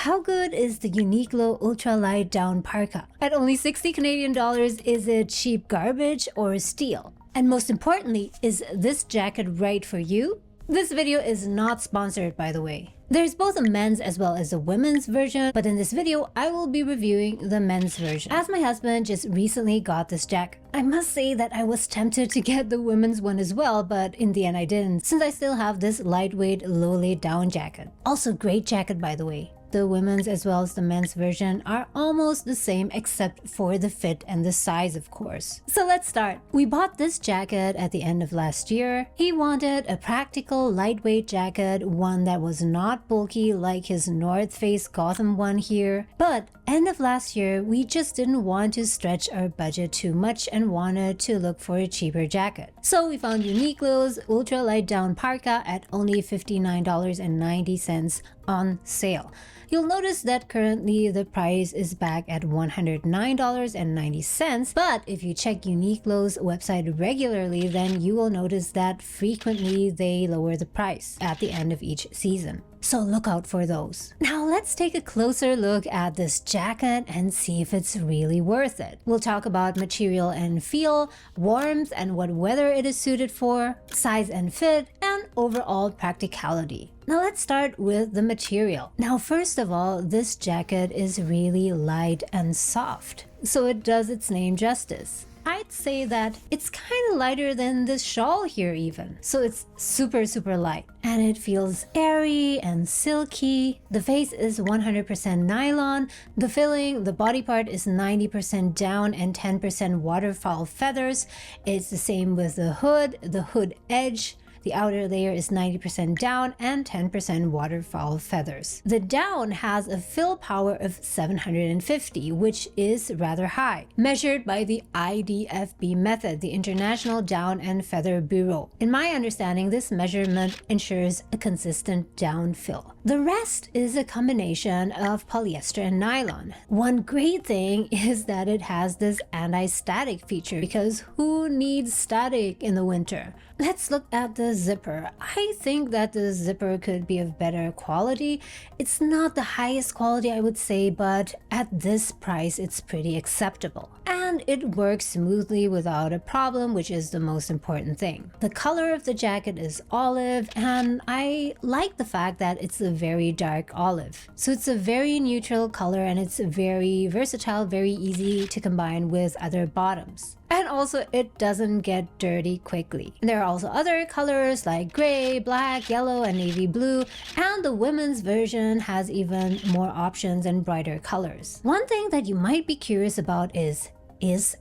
how good is the Uniqlo ultralight down parka? At only 60 Canadian dollars, is it cheap garbage or steal? And most importantly, is this jacket right for you? This video is not sponsored, by the way. There's both a men's as well as a women's version, but in this video, I will be reviewing the men's version. As my husband just recently got this jacket, I must say that I was tempted to get the women's one as well, but in the end I didn't, since I still have this lightweight, low-laid down jacket. Also great jacket, by the way. The women's as well as the men's version are almost the same except for the fit and the size, of course. So let's start. We bought this jacket at the end of last year. He wanted a practical, lightweight jacket, one that was not bulky like his North Face Gotham one here. But end of last year, we just didn't want to stretch our budget too much and wanted to look for a cheaper jacket. So we found Uniqlo's ultralight down parka at only $59.90 on sale. You'll notice that currently the price is back at $109.90, but if you check Uniqlo's website regularly, then you will notice that frequently they lower the price at the end of each season. So look out for those. Now let's take a closer look at this jacket and see if it's really worth it. We'll talk about material and feel, warmth and what weather it is suited for, size and fit, and overall practicality. Now let's start with the material. Now first of all, this jacket is really light and soft, so it does its name justice. I'd say that it's kind of lighter than this shawl here even. So it's super light and it feels airy and silky. The face is 100% nylon. The filling, the body part is 90% down and 10% waterfowl feathers. It's the same with the hood edge. The outer layer is 90% down and 10% waterfowl feathers. The down has a fill power of 750, which is rather high, measured by the IDFB method, the International Down and Feather Bureau. In my understanding, this measurement ensures a consistent down fill. The rest is a combination of polyester and nylon. One great thing is that it has this anti-static feature, because who needs static in the winter? Let's look at the zipper. I think that the zipper could be of better quality. It's not the highest quality, I would say, but at this price, it's pretty acceptable. And it works smoothly without a problem, which is the most important thing. The color of the jacket is olive, and I like the fact that it's a very dark olive. So it's a very neutral color and it's very versatile, very easy to combine with other bottoms. And also it doesn't get dirty quickly. There are also other colors like gray, black, yellow, and navy blue, and the women's version has even more options and brighter colors. One thing that you might be curious about is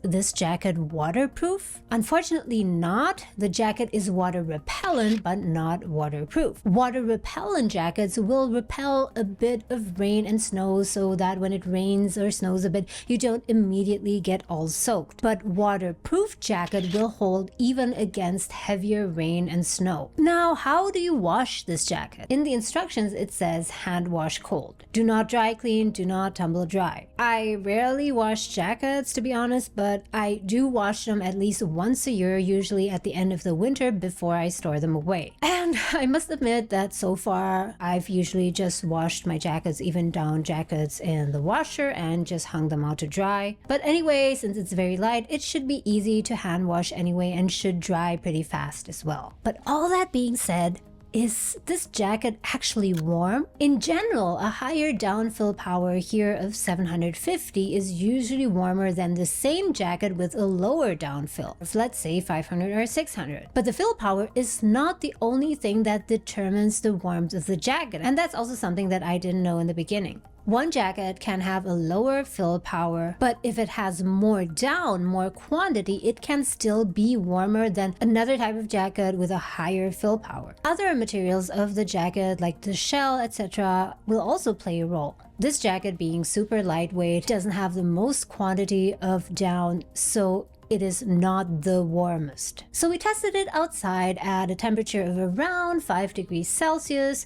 this jacket waterproof? Unfortunately not. The jacket is water repellent but not waterproof. Water repellent jackets will repel a bit of rain and snow so that when it rains or snows a bit, you don't immediately get all soaked. But waterproof jacket will hold even against heavier rain and snow. Now, how do you wash this jacket? In the instructions, it says hand wash cold. Do not dry clean, do not tumble dry. I rarely wash jackets, to be honest, but I do wash them at least once a year, usually at the end of the winter before I store them away. And I must admit that so far, I've usually just washed my jackets, even down jackets, in the washer and just hung them out to dry. But anyway, since it's very light, it should be easy to hand wash anyway and should dry pretty fast as well. But all that being said, is this jacket actually warm? In general, a higher downfill power here of 750 is usually warmer than the same jacket with a lower downfill, let's say 500 or 600. But the fill power is not the only thing that determines the warmth of the jacket, and that's also something that I didn't know in the beginning. One jacket can have a lower fill power, but if it has more down, more quantity, it can still be warmer than another type of jacket with a higher fill power. Other materials of the jacket, like the shell, etc., will also play a role. This jacket, being super lightweight, doesn't have the most quantity of down, so it is not the warmest. So we tested it outside at a temperature of around 5 degrees Celsius.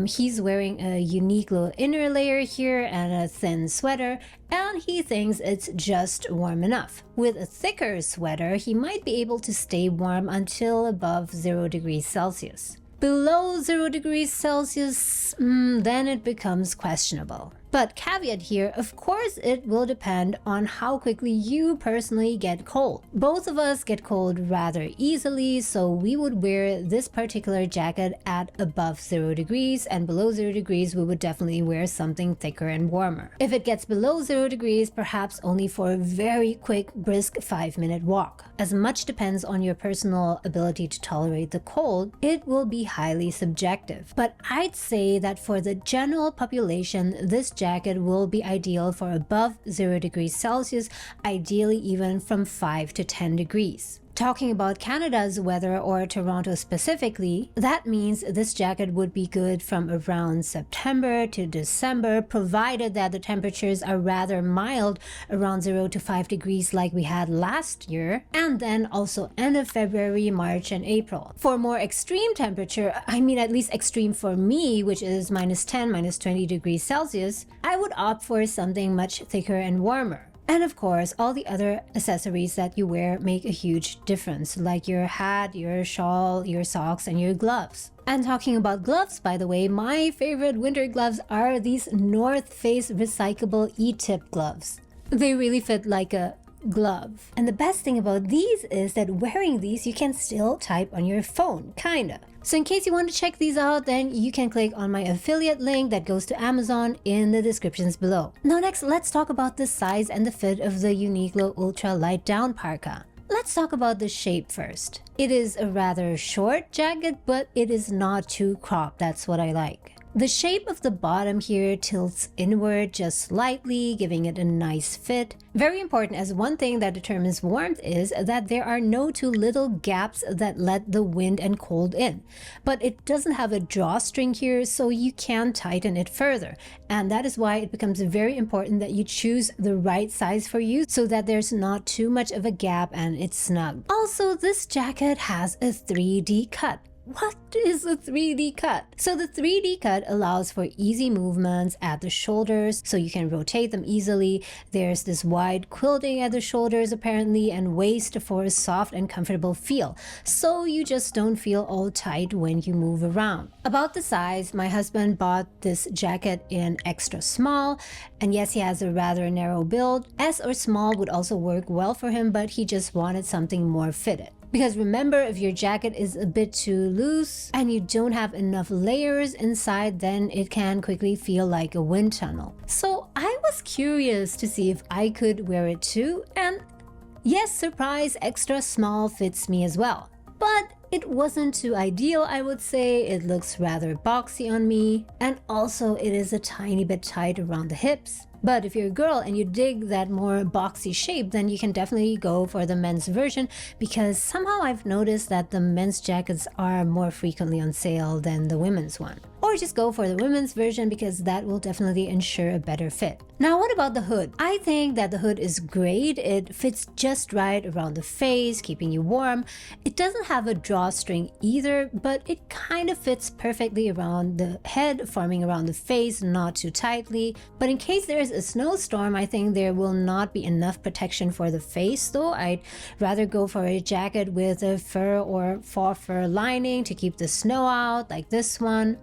He's wearing a Uniqlo inner layer here and a thin sweater, and he thinks it's just warm enough. With a thicker sweater, he might be able to stay warm until above 0 degrees Celsius. Below 0 degrees Celsius, then it becomes questionable. But caveat here, of course, it will depend on how quickly you personally get cold. Both of us get cold rather easily, so we would wear this particular jacket at above 0 degrees, and below 0 degrees we would definitely wear something thicker and warmer. If it gets below 0 degrees, perhaps only for a very quick, brisk 5-minute walk. As much depends on your personal ability to tolerate the cold, it will be highly subjective. But I'd say that for the general population, this jacket will be ideal for above 0 degrees Celsius, ideally even from 5 to 10 degrees. Talking about Canada's weather, or Toronto specifically, that means this jacket would be good from around September to December, provided that the temperatures are rather mild, around 0 to 5 degrees like we had last year, and then also end of February, March, and April. For more extreme temperature, I mean at least extreme for me, which is -10, -20 degrees Celsius, I would opt for something much thicker and warmer. And of course, all the other accessories that you wear make a huge difference, like your hat, your shawl, your socks, and your gloves. And talking about gloves, by the way, my favorite winter gloves are these North Face recyclable E-tip gloves. They really fit like a glove. And the best thing about these is that wearing these, you can still type on your phone, kinda. So in case you want to check these out, then you can click on my affiliate link that goes to Amazon in the descriptions below. Now next, let's talk about the size and the fit of the Uniqlo Ultra Light Down Parka. Let's talk about the shape first. It is a rather short jacket, but it is not too cropped. That's what I like. The shape of the bottom here tilts inward just slightly, giving it a nice fit. Very important, as one thing that determines warmth is that there are no too little gaps that let the wind and cold in. But it doesn't have a drawstring here, so you can tighten it further. And that is why it becomes very important that you choose the right size for you so that there's not too much of a gap and it's snug. Also, this jacket has a 3D cut. What is a 3D cut? So the 3D cut allows for easy movements at the shoulders, so you can rotate them easily. There's this wide quilting at the shoulders apparently, and waist for a soft and comfortable feel, so you just don't feel all tight when you move around. About the size, my husband bought this jacket in extra small, and yes, he has a rather narrow build. S or small would also work well for him, but he just wanted something more fitted. Because remember, if your jacket is a bit too loose and you don't have enough layers inside, then it can quickly feel like a wind tunnel. So I was curious to see if I could wear it too, and yes, surprise, extra small fits me as well. But it wasn't too ideal, I would say. It looks rather boxy on me, and also it is a tiny bit tight around the hips. But if you're a girl and you dig that more boxy shape, then you can definitely go for the men's version, because somehow I've noticed that the men's jackets are more frequently on sale than the women's one. Or just go for the women's version, because that will definitely ensure a better fit. Now, what about the hood? I think that the hood is great. It fits just right around the face, keeping you warm. It doesn't have a drawstring either, but it kind of fits perfectly around the head, forming around the face, not too tightly. But in case there is a snowstorm, I think there will not be enough protection for the face, though. I'd rather go for a jacket with a fur or faux fur lining to keep the snow out, like this one.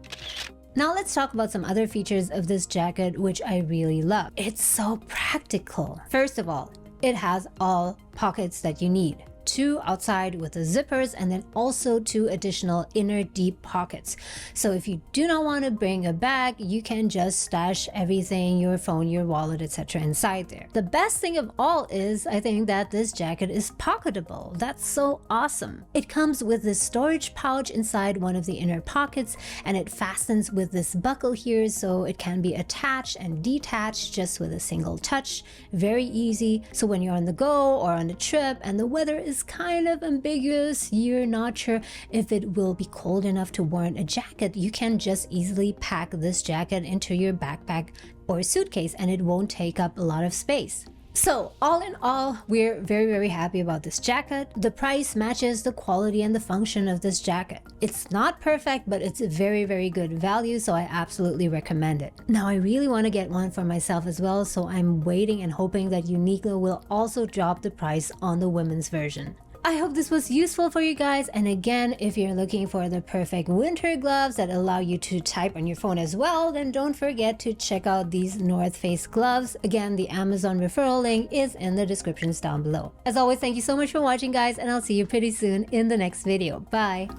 Now let's talk about some other features of this jacket which I really love. It's so practical. First of all, it has all pockets that you need. 2 outside with the zippers, and then also 2 additional inner deep pockets. So if you do not want to bring a bag, you can just stash everything, your phone, your wallet, etc. inside there. The best thing of all is, I think, that this jacket is pocketable. That's so awesome. It comes with this storage pouch inside one of the inner pockets, and it fastens with this buckle here, so it can be attached and detached just with a single touch. Very easy. So when you're on the go or on a trip and the weather is kind of ambiguous, you're not sure if it will be cold enough to warrant a jacket, you can just easily pack this jacket into your backpack or suitcase and it won't take up a lot of space. So all in all, we're very happy about this jacket. The price matches the quality and the function of this jacket. It's not perfect, but it's a very good value, so I absolutely recommend it. Now I really want to get one for myself as well, so I'm waiting and hoping that Uniqlo will also drop the price on the women's version. I hope this was useful for you guys, and again, if you're looking for the perfect winter gloves that allow you to type on your phone as well, then don't forget to check out these North Face gloves. Again, the Amazon referral link is in the descriptions down below. As always, thank you so much for watching guys, and I'll see you pretty soon in the next video. Bye!